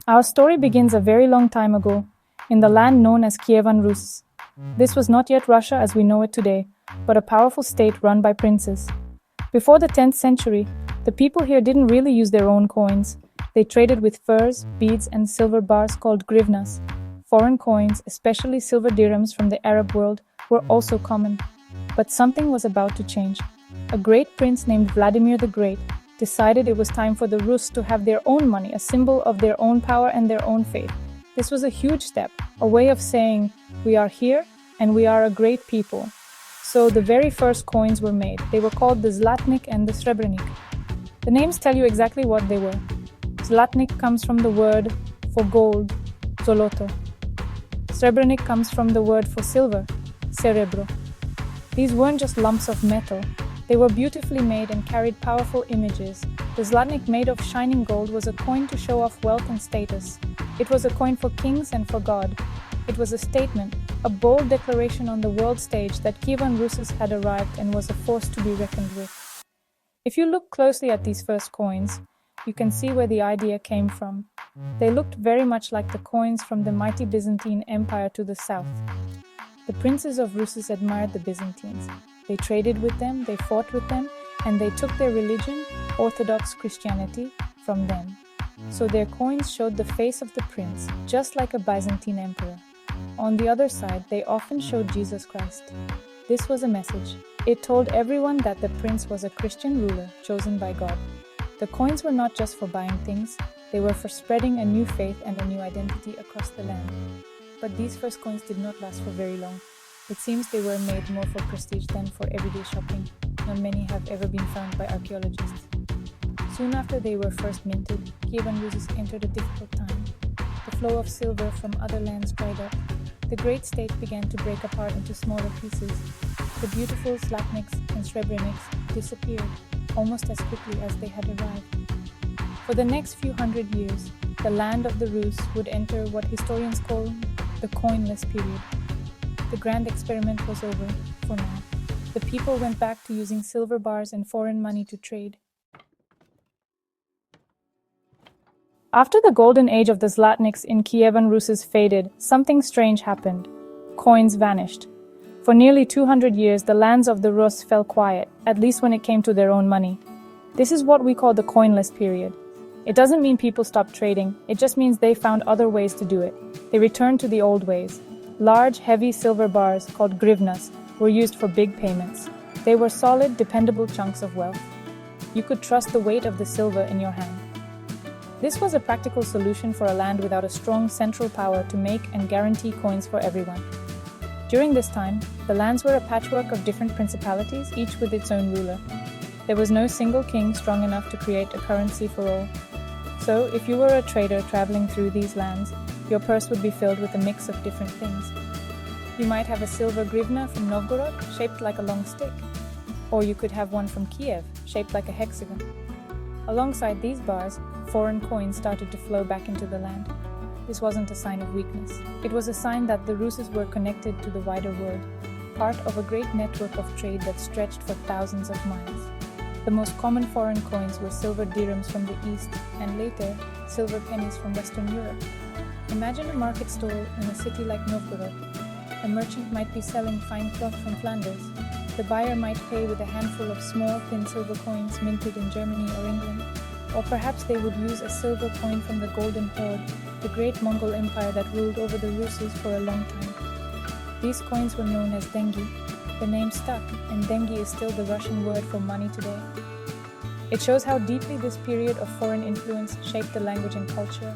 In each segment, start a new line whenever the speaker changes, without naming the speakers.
Our story begins a very long time ago, in the land known as Kievan Rus. This was not yet Russia as we know it today, but a powerful state run by princes. Before the 10th century, the people here didn't really use their own coins. They traded with furs, beads, and silver bars called grivnas. Foreign coins, especially silver dirhams from the Arab world, were also common. But something was about to change. A great prince named Vladimir the Great decided it was time for the Rus to have their own money, a symbol of their own power and their own faith. This was a huge step, a way of saying, we are here and we are a great people. So the very first coins were made. They were called the Zlatnik and the srebrenik. The names tell you exactly what they were. Zlatnik comes from the word for gold, zoloto. Srebrenik comes from the word for silver, cerebro. These weren't just lumps of metal. They were beautifully made and carried powerful images. The Zlatnik, made of shining gold, was a coin to show off wealth and status. It was a coin for kings and for God. It was a statement, a bold declaration on the world stage that Kievan Rus had arrived and was a force to be reckoned with. If you look closely at these first coins, you can see where the idea came from. They looked very much like the coins from the mighty Byzantine Empire to the south. The princes of Rus admired the Byzantines. They traded with them, they fought with them, and they took their religion, Orthodox Christianity, from them. So their coins showed the face of the prince, just like a Byzantine emperor. On the other side, they often showed Jesus Christ. This was a message. It told everyone that the prince was a Christian ruler chosen by God. The coins were not just for buying things, they were for spreading a new faith and a new identity across the land. But these first coins did not last for very long. It seems they were made more for prestige than for everyday shopping. Not many have ever been found by archaeologists. Soon after they were first minted, Kievan Rus entered a difficult time. The flow of silver from other lands dried up. The great state began to break apart into smaller pieces. The beautiful Zlatniks and srebreniks disappeared, almost as quickly as they had arrived. For the next few hundred years, the land of the Rus would enter what historians call the coinless period. The grand experiment was over, for now. The people went back to using silver bars and foreign money to trade. After the golden age of the Zlatniks in Kievan Rus faded, something strange happened. Coins vanished. For nearly 200 years, the lands of the Rus fell quiet, at least when it came to their own money. This is what we call the coinless period. It doesn't mean people stopped trading, it just means they found other ways to do it. They returned to the old ways. Large, heavy silver bars, called grivnas, were used for big payments. They were solid, dependable chunks of wealth. You could trust the weight of the silver in your hand. This was a practical solution for a land without a strong central power to make and guarantee coins for everyone. During this time, the lands were a patchwork of different principalities, each with its own ruler. There was no single king strong enough to create a currency for all. So, if you were a trader traveling through these lands, your purse would be filled with a mix of different things. You might have a silver grivna from Novgorod, shaped like a long stick. Or you could have one from Kiev, shaped like a hexagon. Alongside these bars, foreign coins started to flow back into the land. This wasn't a sign of weakness. It was a sign that the Rus were connected to the wider world, part of a great network of trade that stretched for thousands of miles. The most common foreign coins were silver dirhams from the east, and later, silver pennies from Western Europe. Imagine a market stall in a city like Novgorod. A merchant might be selling fine cloth from Flanders. The buyer might pay with a handful of small, thin silver coins minted in Germany or England. Or perhaps they would use a silver coin from the Golden Horde, the great Mongol empire that ruled over the Rus for a long time. These coins were known as dengi. The name stuck, and dengi is still the Russian word for money today. It shows how deeply this period of foreign influence shaped the language and culture.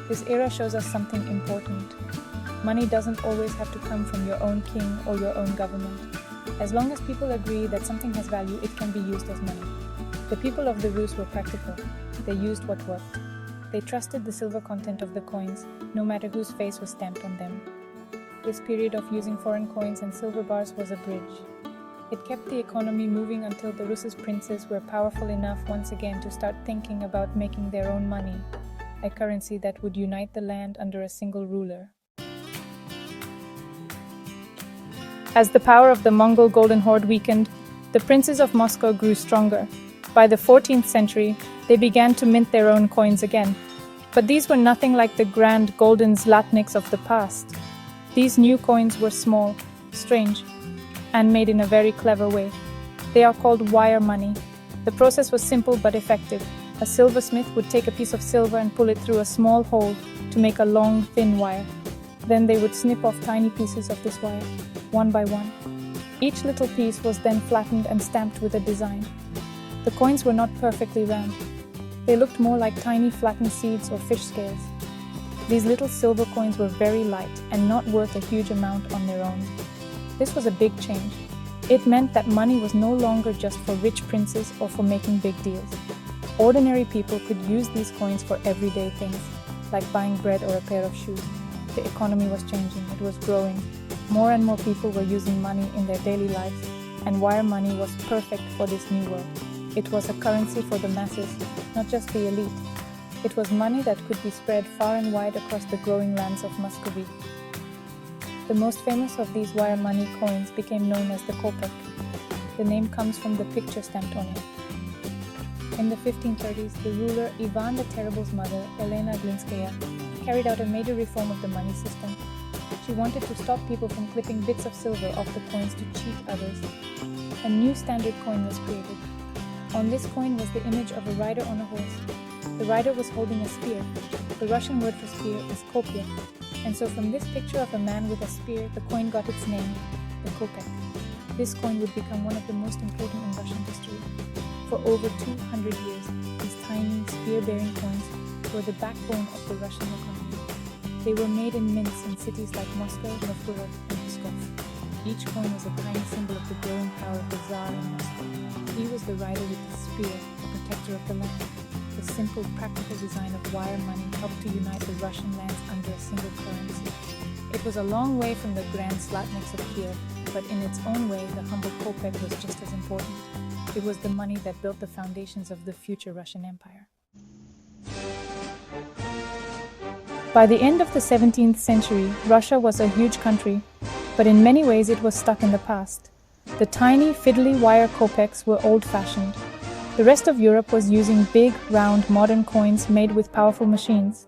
This era shows us something important. Money doesn't always have to come from your own king or your own government. As long as people agree that something has value, it can be used as money. The people of the Rus were practical. They used what worked. They trusted the silver content of the coins, no matter whose face was stamped on them. This period of using foreign coins and silver bars was a bridge. It kept the economy moving until the Rus' princes were powerful enough once again to start thinking about making their own money, a currency that would unite the land under a single ruler. As the power of the Mongol Golden Horde weakened, the princes of Moscow grew stronger. By the 14th century, they began to mint their own coins again. But these were nothing like the grand golden Zlatniks of the past. These new coins were small, strange, and made in a very clever way. They are called wire money. The process was simple but effective. A silversmith would take a piece of silver and pull it through a small hole to make a long, thin wire. Then they would snip off tiny pieces of this wire, one by one. Each little piece was then flattened and stamped with a design. The coins were not perfectly round. They looked more like tiny flattened seeds or fish scales. These little silver coins were very light and not worth a huge amount on their own. This was a big change. It meant that money was no longer just for rich princes or for making big deals. Ordinary people could use these coins for everyday things, like buying bread or a pair of shoes. The economy was changing, it was growing. More and more people were using money in their daily lives, and wire money was perfect for this new world. It was a currency for the masses, not just the elite. It was money that could be spread far and wide across the growing lands of Muscovy. The most famous of these wire money coins became known as the Kopeck. The name comes from the picture stamped on it. In the 1530s, the ruler Ivan the Terrible's mother, Elena Glinskaya, carried out a major reform of the money system. She wanted to stop people from clipping bits of silver off the coins to cheat others. A new standard coin was created. On this coin was the image of a rider on a horse. The rider was holding a spear. The Russian word for spear is kopya. And so from this picture of a man with a spear, the coin got its name, the Kopeck. This coin would become one of the most important in Russian history. For over 200 years, these tiny spear-bearing coins were the backbone of the Russian economy. They were made in mints in cities like Moscow, Novgorod, and Pskov. Each coin was a tiny symbol of the growing power of the Tsar in Moscow. He was the rider with the spear, the protector of the land. The simple, practical design of wire money helped to unite the Russian lands under a single currency. It was a long way from the grand Zlatniks of Kiev, but in its own way, the humble Kopeck was just as important. It was the money that built the foundations of the future Russian Empire. By the end of the 17th century, Russia was a huge country, but in many ways it was stuck in the past. The tiny, fiddly wire kopecks were old-fashioned. The rest of Europe was using big, round, modern coins made with powerful machines.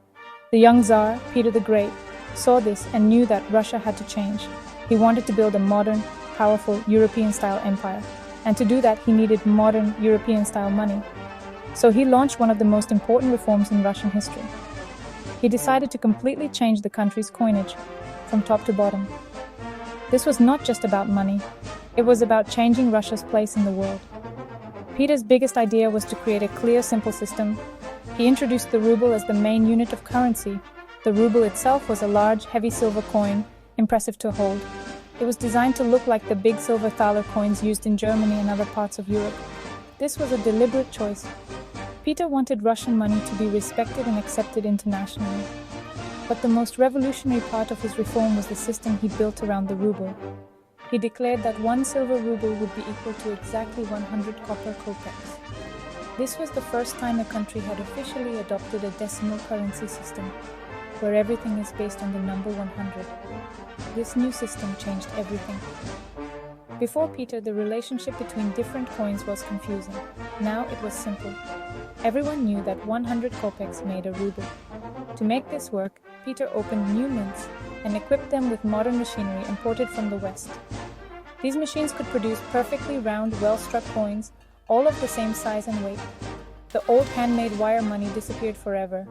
The young Tsar, Peter the Great, saw this and knew that Russia had to change. He wanted to build a modern, powerful, European-style empire. And to do that, he needed modern, European-style money. So he launched one of the most important reforms in Russian history. He decided to completely change the country's coinage, from top to bottom. This was not just about money. It was about changing Russia's place in the world. Peter's biggest idea was to create a clear, simple system. He introduced the ruble as the main unit of currency. The ruble itself was a large, heavy silver coin, impressive to hold. It was designed to look like the big silver thaler coins used in Germany and other parts of Europe. This was a deliberate choice. Peter wanted Russian money to be respected and accepted internationally. But the most revolutionary part of his reform was the system he built around the ruble. He declared that 1 silver ruble would be equal to exactly 100 copper kopecks. This was the first time a country had officially adopted a decimal currency system, where everything is based on the number 100. This new system changed everything. Before Peter, the relationship between different coins was confusing. Now it was simple. Everyone knew that 100 kopecks made a ruble. To make this work, Peter opened new mints and equipped them with modern machinery imported from the West. These machines could produce perfectly round, well-struck coins, all of the same size and weight. The old handmade wire money disappeared forever.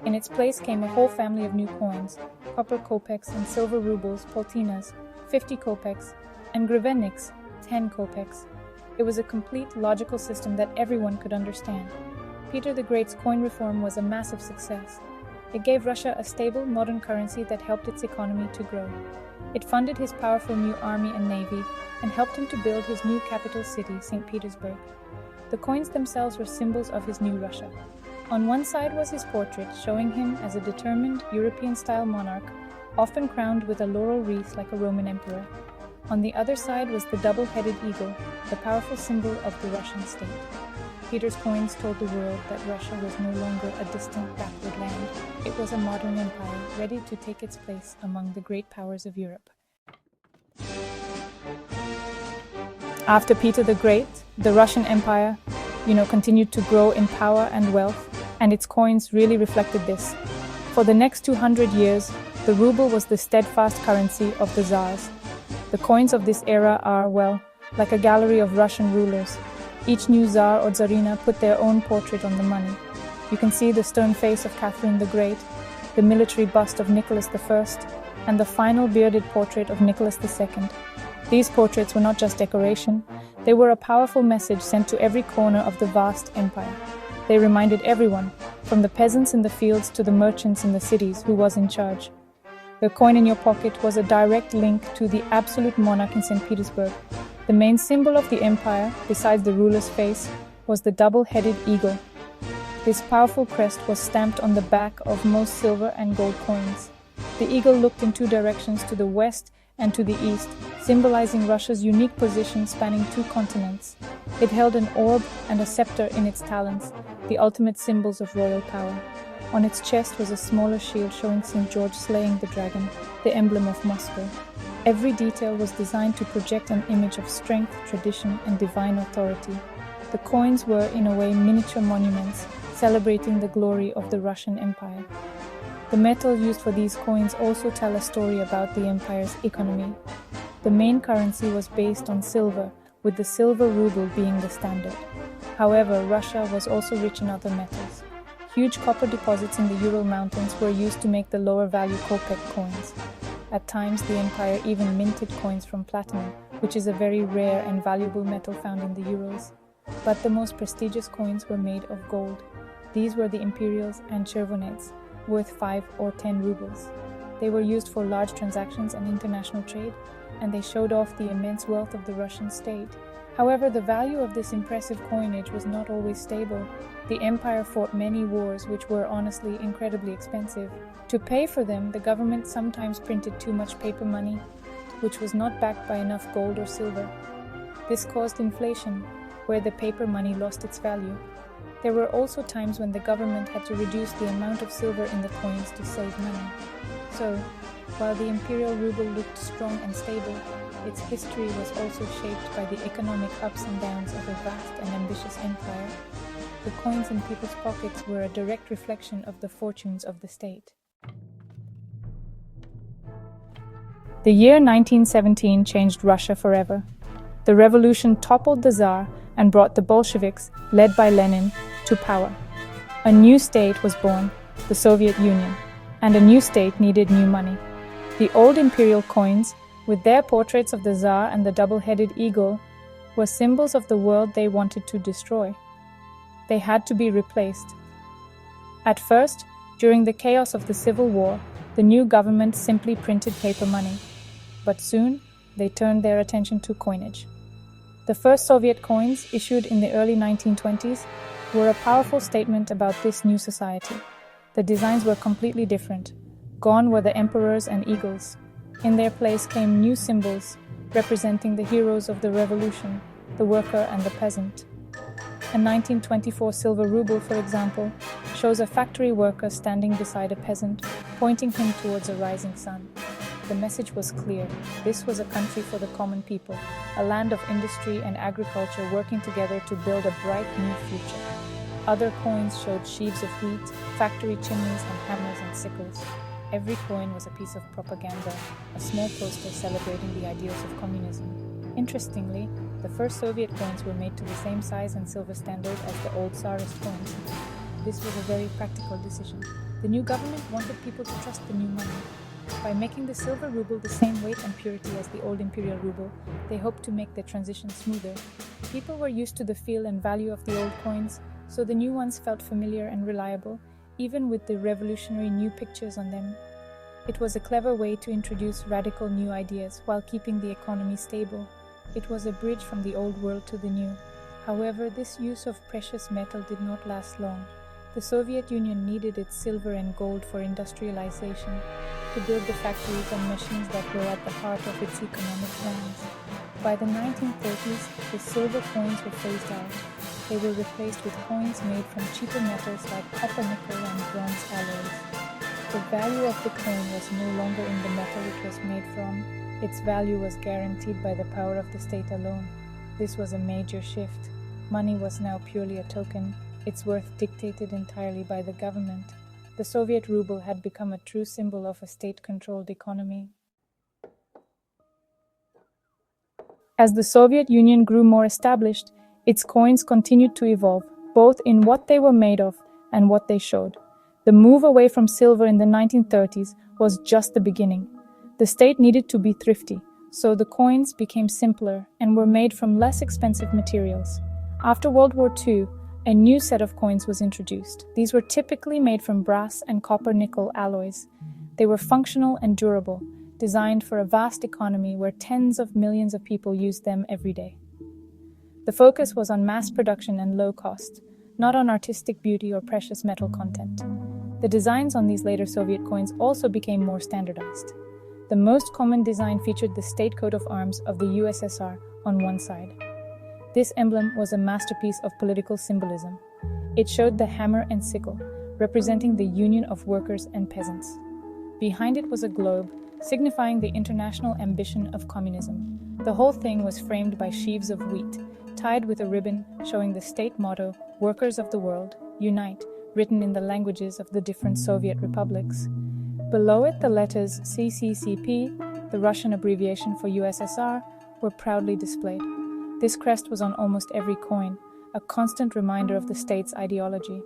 In its place came a whole family of new coins, copper kopecks and silver rubles, poltinas, 50 kopecks, and griveniks, 10 kopecks. It was a complete, logical system that everyone could understand. Peter the Great's coin reform was a massive success. It gave Russia a stable, modern currency that helped its economy to grow. It funded his powerful new army and navy, and helped him to build his new capital city, St. Petersburg. The coins themselves were symbols of his new Russia. On one side was his portrait, showing him as a determined, European-style monarch, often crowned with a laurel wreath like a Roman emperor. On the other side was the double-headed eagle, the powerful symbol of the Russian state. Peter's coins told the world that Russia was no longer a distant backward land. It was a modern empire, ready to take its place among the great powers of Europe. After Peter the Great, the Russian Empire, continued to grow in power and wealth. and its coins really reflected this. For the next 200 years, the ruble was the steadfast currency of the Tsars. The coins of this era are, well, like a gallery of Russian rulers. Each new Tsar or Tsarina put their own portrait on the money. You can see the stern face of Catherine the Great, the military bust of Nicholas I, and the final bearded portrait of Nicholas II. These portraits were not just decoration, they were a powerful message sent to every corner of the vast empire. They reminded everyone, from the peasants in the fields to the merchants in the cities, who was in charge. The coin in your pocket was a direct link to the absolute monarch in St. Petersburg. The main symbol of the empire, besides the ruler's face, was the double-headed eagle. This powerful crest was stamped on the back of most silver and gold coins. The eagle looked in two directions, to the west and to the east, symbolizing Russia's unique position spanning two continents. It held an orb and a scepter in its talons, the ultimate symbols of royal power. On its chest was a smaller shield showing St. George slaying the dragon, the emblem of Moscow. Every detail was designed to project an image of strength, tradition, and divine authority. The coins were, in a way, miniature monuments, celebrating the glory of the Russian Empire. The metal used for these coins also tell a story about the empire's economy. The main currency was based on silver, with the silver ruble being the standard. However, Russia was also rich in other metals. Huge copper deposits in the Ural Mountains were used to make the lower-value Kopeck coins. At times, the empire even minted coins from platinum, which is a very rare and valuable metal found in the Urals. But the most prestigious coins were made of gold. These were the imperials and chervonets, worth 5 or 10 rubles. They were used for large transactions and international trade, and they showed off the immense wealth of the Russian state. However, the value of this impressive coinage was not always stable. The empire fought many wars which were honestly incredibly expensive. To pay for them, the government sometimes printed too much paper money, which was not backed by enough gold or silver. This caused inflation, where the paper money lost its value. There were also times when the government had to reduce the amount of silver in the coins to save money. So, while the imperial ruble looked strong and stable, its history was also shaped by the economic ups and downs of a vast and ambitious empire. The coins in people's pockets were a direct reflection of the fortunes of the state. The year 1917 changed Russia forever. The revolution toppled the Tsar and brought the Bolsheviks, led by Lenin, to power. A new state was born, the Soviet Union, and a new state needed new money. The old imperial coins, with their portraits of the Tsar and the double-headed eagle, were symbols of the world they wanted to destroy. They had to be replaced. At first, during the chaos of the Civil War, the new government simply printed paper money. But soon, they turned their attention to coinage. The first Soviet coins, issued in the early 1920s, were a powerful statement about this new society. The designs were completely different. Gone were the emperors and eagles. In their place came new symbols, representing the heroes of the revolution, the worker and the peasant. A 1924 silver ruble, for example, shows a factory worker standing beside a peasant, pointing him towards a rising sun. The message was clear. This was a country for the common people, a land of industry and agriculture working together to build a bright new future. Other coins showed sheaves of wheat, factory chimneys, and hammers and sickles. Every coin was a piece of propaganda, a small poster celebrating the ideals of communism. Interestingly, the first Soviet coins were made to the same size and silver standard as the old Tsarist coins. This was a very practical decision. The new government wanted people to trust the new money. By making the silver ruble the same weight and purity as the old imperial ruble, they hoped to make the transition smoother. People were used to the feel and value of the old coins, so the new ones felt familiar and reliable, even with the revolutionary new pictures on them. It was a clever way to introduce radical new ideas while keeping the economy stable. It was a bridge from the old world to the new. However, this use of precious metal did not last long. The Soviet Union needed its silver and gold for industrialization, to build the factories and machines that were at the heart of its economic plans. By the 1930s, the silver coins were phased out. They were replaced with coins made from cheaper metals like copper, nickel, and bronze alloys. The value of the coin was no longer in the metal it was made from. Its value was guaranteed by the power of the state alone. This was a major shift. Money was now purely a token. its worth dictated entirely by the government. The Soviet ruble had become a true symbol of a state-controlled economy. As the Soviet Union grew more established, its coins continued to evolve, both in what they were made of and what they showed. The move away from silver in the 1930s was just the beginning. The state needed to be thrifty, so the coins became simpler and were made from less expensive materials. After World War II, a new set of coins was introduced. These were typically made from brass and copper-nickel alloys. They were functional and durable, designed for a vast economy where tens of millions of people used them every day. The focus was on mass production and low cost, not on artistic beauty or precious metal content. The designs on these later Soviet coins also became more standardized. The most common design featured the state coat of arms of the USSR on one side. This emblem was a masterpiece of political symbolism. It showed the hammer and sickle, representing the union of workers and peasants. Behind it was a globe, signifying the international ambition of communism. The whole thing was framed by sheaves of wheat, tied with a ribbon showing the state motto, "Workers of the World, Unite," written in the languages of the different Soviet republics. Below it, the letters CCCP, the Russian abbreviation for USSR, were proudly displayed. This crest was on almost every coin, a constant reminder of the state's ideology.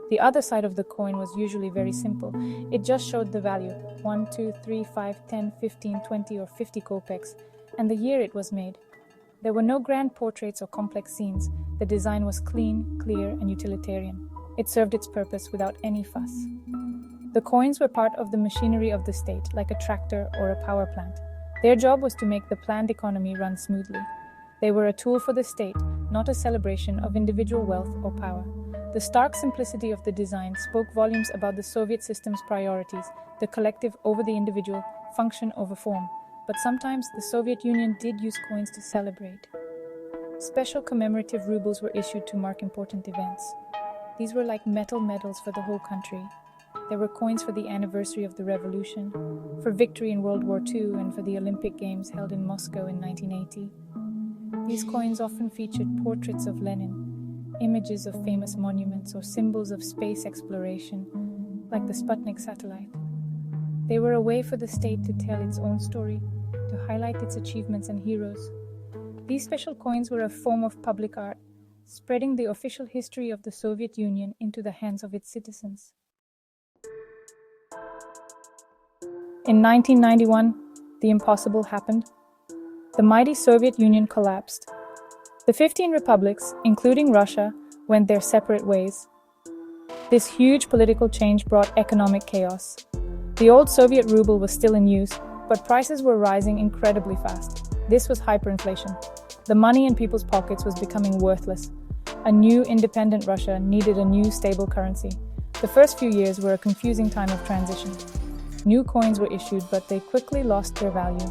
The other side of the coin was usually very simple. It just showed the value, 1, 2, 3, 5, 10, 15, 20, or 50 kopecks, and the year it was made. There were no grand portraits or complex scenes. The design was clean, clear, and utilitarian. It served its purpose without any fuss. The coins were part of the machinery of the state, like a tractor or a power plant. Their job was to make the planned economy run smoothly. They were a tool for the state, not a celebration of individual wealth or power. The stark simplicity of the design spoke volumes about the Soviet system's priorities, the collective over the individual, function over form. But sometimes the Soviet Union did use coins to celebrate. Special commemorative rubles were issued to mark important events. These were like metal medals for the whole country. There were coins for the anniversary of the revolution, for victory in World War II, and for the Olympic Games held in Moscow in 1980. These coins often featured portraits of Lenin, images of famous monuments, or symbols of space exploration, like the Zlatnik satellite. They were a way for the state to tell its own story, to highlight its achievements and heroes. These special coins were a form of public art, spreading the official history of the Soviet Union into the hands of its citizens. In 1991, the impossible happened. The mighty Soviet Union collapsed. The 15 republics, including Russia, went their separate ways. This huge political change brought economic chaos. The old Soviet ruble was still in use, but prices were rising incredibly fast. This was hyperinflation. The money in people's pockets was becoming worthless. A new independent Russia needed a new stable currency. The first few years were a confusing time of transition. New coins were issued, but they quickly lost their value.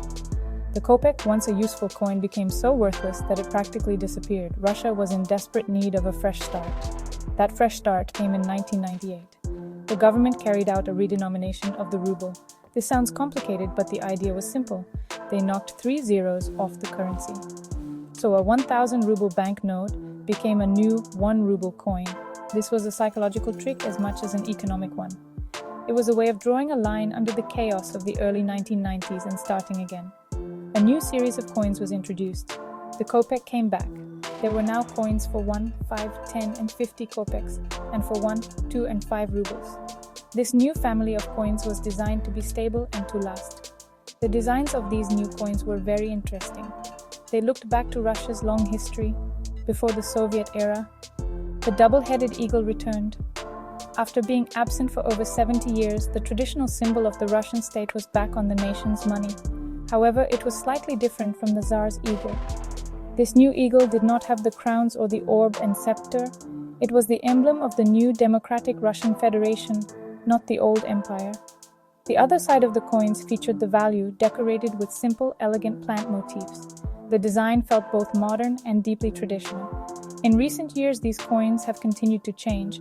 The Kopeck, once a useful coin, became so worthless that it practically disappeared. Russia was in desperate need of a fresh start. That fresh start came in 1998. The government carried out a redenomination of the ruble. This sounds complicated, but the idea was simple. They knocked 3 zeros off the currency. So a 1,000 ruble banknote became a new 1 ruble coin. This was a psychological trick as much as an economic one. It was a way of drawing a line under the chaos of the early 1990s and starting again. A new series of coins was introduced. The Kopeck came back. There were now coins for 1, 5, 10, and 50 kopecks, and for 1, 2, and 5 rubles. This new family of coins was designed to be stable and to last. The designs of these new coins were very interesting. They looked back to Russia's long history. Before the Soviet era, the double-headed eagle returned. After being absent for over 70 years, the traditional symbol of the Russian state was back on the nation's money. However, it was slightly different from the Tsar's eagle. This new eagle did not have the crowns or the orb and scepter. It was the emblem of the new democratic Russian Federation, not the old empire. The other side of the coins featured the value, decorated with simple, elegant plant motifs. The design felt both modern and deeply traditional. In recent years, these coins have continued to change.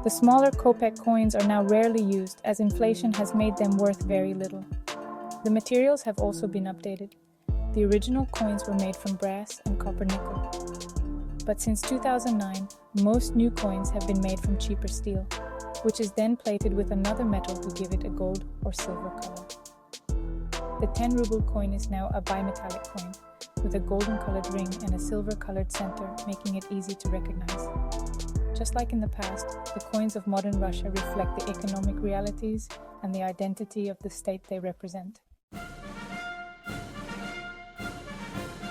The smaller Kopeck coins are now rarely used, as inflation has made them worth very little. The materials have also been updated. The original coins were made from brass and copper nickel. But since 2009, most new coins have been made from cheaper steel, which is then plated with another metal to give it a gold or silver color. The 10 ruble coin is now a bimetallic coin, with a golden-colored ring and a silver-colored center, making it easy to recognize. Just like in the past, the coins of modern Russia reflect the economic realities and the identity of the state they represent.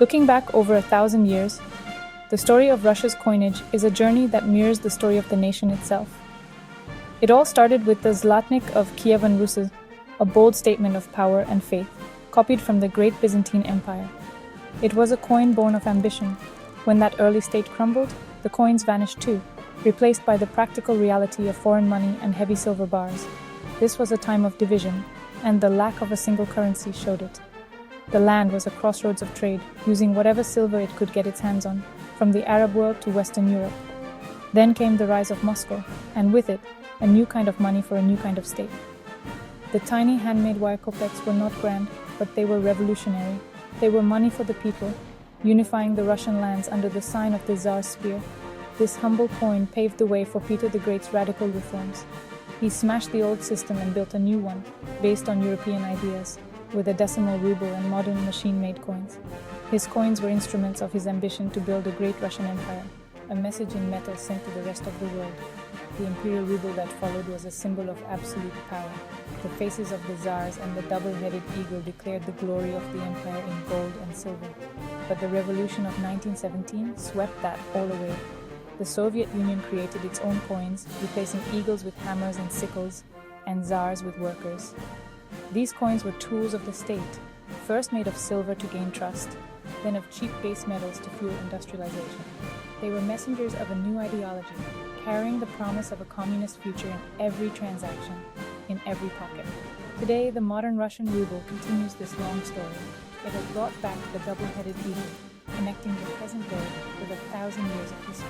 Looking back over 1,000 years, the story of Russia's coinage is a journey that mirrors the story of the nation itself. It all started with the Zlatnik of Kievan Rus, a bold statement of power and faith, copied from the great Byzantine Empire. It was a coin born of ambition. When that early state crumbled, the coins vanished too, replaced by the practical reality of foreign money and heavy silver bars. This was a time of division, and the lack of a single currency showed it. The land was a crossroads of trade, using whatever silver it could get its hands on, from the Arab world to Western Europe. Then came the rise of Moscow, and with it, a new kind of money for a new kind of state. The tiny handmade wire Kopecks were not grand, but they were revolutionary. They were money for the people, unifying the Russian lands under the sign of the Tsar's spear. This humble coin paved the way for Peter the Great's radical reforms. He smashed the old system and built a new one, based on European ideas, with a decimal ruble and modern machine-made coins. His coins were instruments of his ambition to build a great Russian empire, a message in metal sent to the rest of the world. The imperial ruble that followed was a symbol of absolute power. The faces of the Tsars and the double-headed eagle declared the glory of the empire in gold and silver. But the revolution of 1917 swept that all away. The Soviet Union created its own coins, replacing eagles with hammers and sickles, and Tsars with workers. These coins were tools of the state, first made of silver to gain trust, then of cheap base metals to fuel industrialization. They were messengers of a new ideology, carrying the promise of a communist future in every transaction, in every pocket. Today, the modern Russian ruble continues this long story. It has brought back the double-headed eagle, connecting the present day with 1,000 years of history.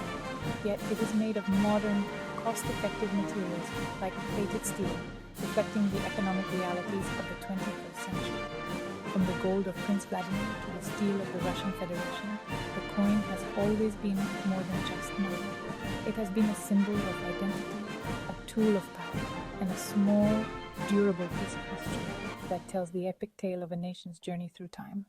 Yet it is made of modern, cost-effective materials like plated steel, reflecting the economic realities of the 21st century. From the gold of Prince Vladimir to the steel of the Russian Federation, the coin has always been more than just money. It has been a symbol of identity, a tool of power, and a small, durable piece of history that tells the epic tale of a nation's journey through time.